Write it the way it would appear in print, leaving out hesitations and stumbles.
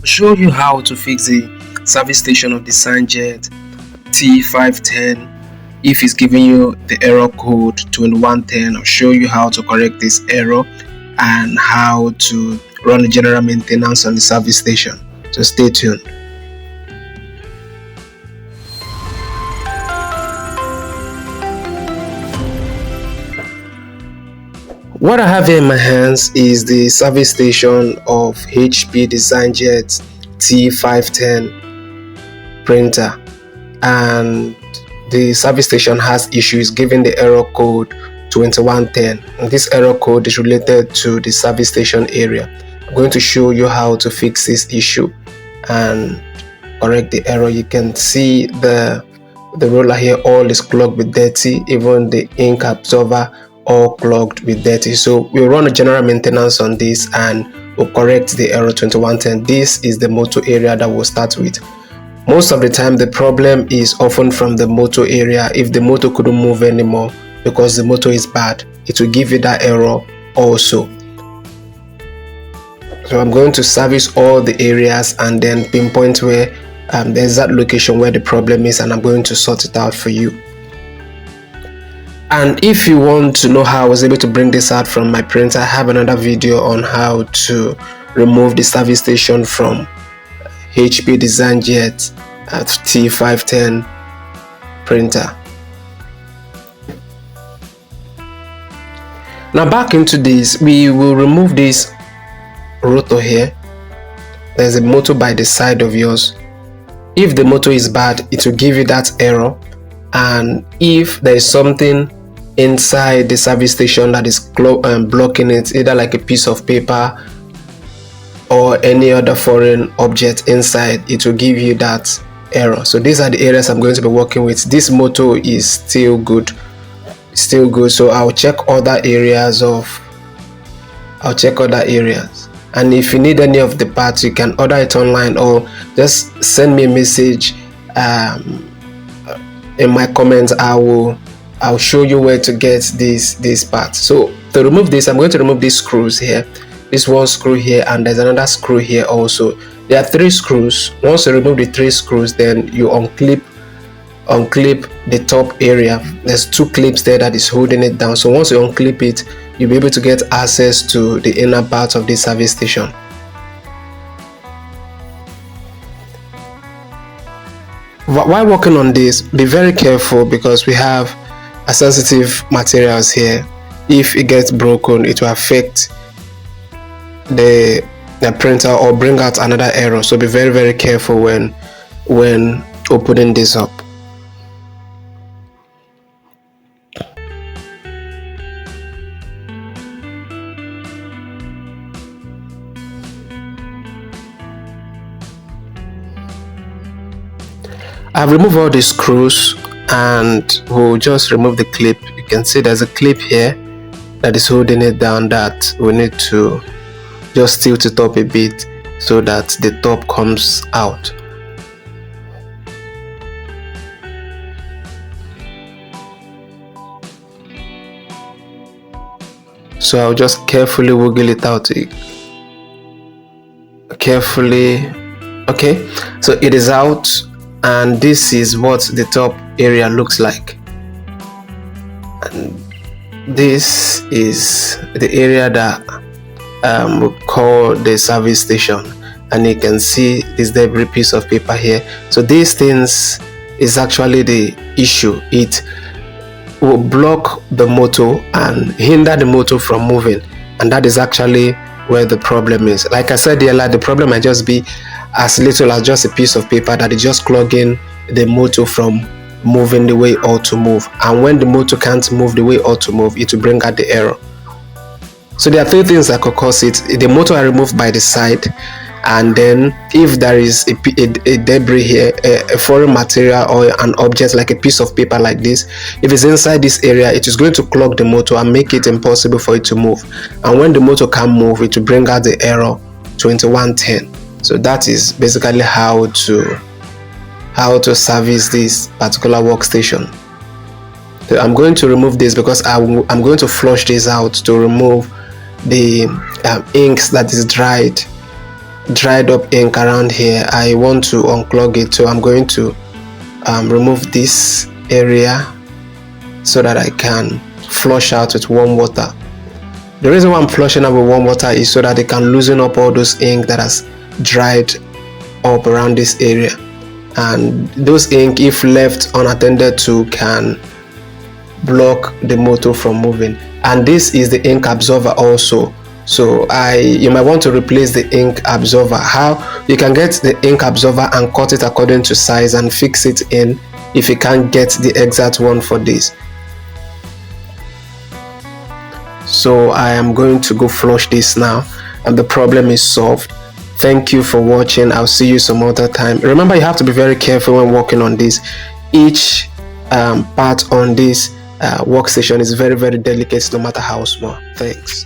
show you how to fix the service station of the Sanjet T510 if it's giving you the error code 2110. I'll show you how to correct this error and how to run the general maintenance on the service station. So stay tuned. What I have here in my hands is the service station of HP DesignJet T510 printer, and the service station has issues giving the error code 2110, and this error code is related to the service station area. I'm going to show you how to fix this issue and correct the error. You can see the roller here all is clogged with dirty, even the ink absorber all clogged with dirty. So we'll run a general maintenance on this and we'll correct the error 2110. This is the motor area that we'll start with. Most of the time the problem is often from the motor area. If the motor couldn't move anymore because the motor is bad, it will give you that error also. So I'm going to service all the areas and then pinpoint where there's that location where the problem is, and I'm going to sort it out for you. And if you want to know how I was able to bring this out from my printer, I have another video on how to remove the service station from HP DesignJet T510 printer. Now back into this, we will remove this rotor here. There's a motor by the side of yours. If the motor is bad, it will give you that error, and if there is something inside the service station that is blocking it, either like a piece of paper or any other foreign object inside, it will give you that error. So these are the areas I'm going to be working with. This motor is still good, so I'll check other areas, and if you need any of the parts, you can order it online or just send me a message in my comments. I'll show you where to get these parts. So to remove this, I'm going to remove these screws here. This one screw here, and there's another screw here also. There are 3 screws. Once you remove the 3 screws, then you unclip the top area. There's 2 clips there that is holding it down. So once you unclip it, you'll be able to get access to the inner part of the service station. While working on this, be very careful because we have sensitive materials here. If it gets broken, it will affect the printer or bring out another error. So be very, very careful when opening this up. I've removed all the screws and we'll just remove the clip. You can see there's a clip here that is holding it down that we need to just tilt it up a bit so that the top comes out. So I'll just carefully wiggle it out. Okay, so it is out, and this is what the top area looks like, and this is the area that we call the service station, and you can see this debris piece of paper here. So these things is actually the issue. It will block the motor and hinder the motor from moving, and that is actually where the problem is. Like I said earlier, the problem might just be as little as just a piece of paper that is just clogging the motor from moving the way it ought to move, and when the motor can't move the way it ought to move, it will bring out the error. So there are 3 things that could cause it. The motor are removed by the side, and then if there is a debris here, a foreign material or an object like a piece of paper like this, if it's inside this area, it is going to clog the motor and make it impossible for it to move, and when the motor can't move, it will bring out the error 2110. So that is basically how to service this particular workstation. So I'm going to remove this because I'm going to flush this out to remove the inks that is dried dried up ink around here. I want to unclog it, so I'm going to remove this area so that I can flush out with warm water. The reason why I'm flushing out with warm water is so that it can loosen up all those ink that has dried up around this area, and those ink, if left unattended to, can block the motor from moving. And this is the ink absorber also, so you might want to replace the ink absorber. How you can get the ink absorber and cut it according to size and fix it in if you can't get the exact one for this. So I am going to go flush this now, and the problem is solved. Thank you for watching. I'll see you some other time. Remember, you have to be very careful when working on this. Each part on this workstation is very, very delicate, no matter how small. Thanks.